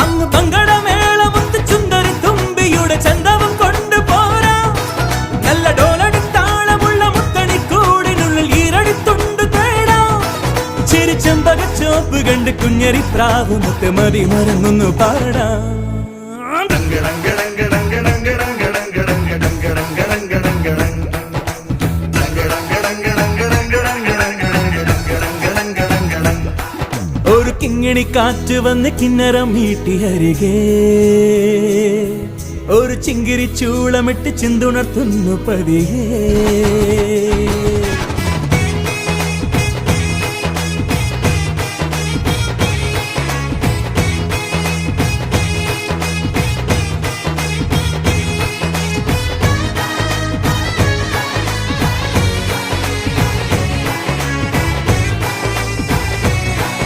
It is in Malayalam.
അങ്ങ് പങ്കടമേളമൊത്ത് ചുന്ദരി തുമ്പിയുടെ ചന്തവും കൊണ്ടുപോരാ. നല്ല ഡോലടിത്താളമുള്ള മുത്തണിക്കൂടിനുള്ളിൽ ഈരടിത്തുണ്ട് തേടാ. ചിരിച്ചമ്പകച്ചോപ്പ് കണ്ട് കുഞ്ഞരിപ്രാവുമൊത്ത് മതി മറന്നൊന്നു പാടാ. ഒരു കിങ്ങിണി കാറ്റ് വന്ന് കിന്നരം മീട്ടി അരികെ ഒരു ചിങ്കിരി ചൂളമിട്ട് ചിന്തുണർത്തുന്നു പതിയേ.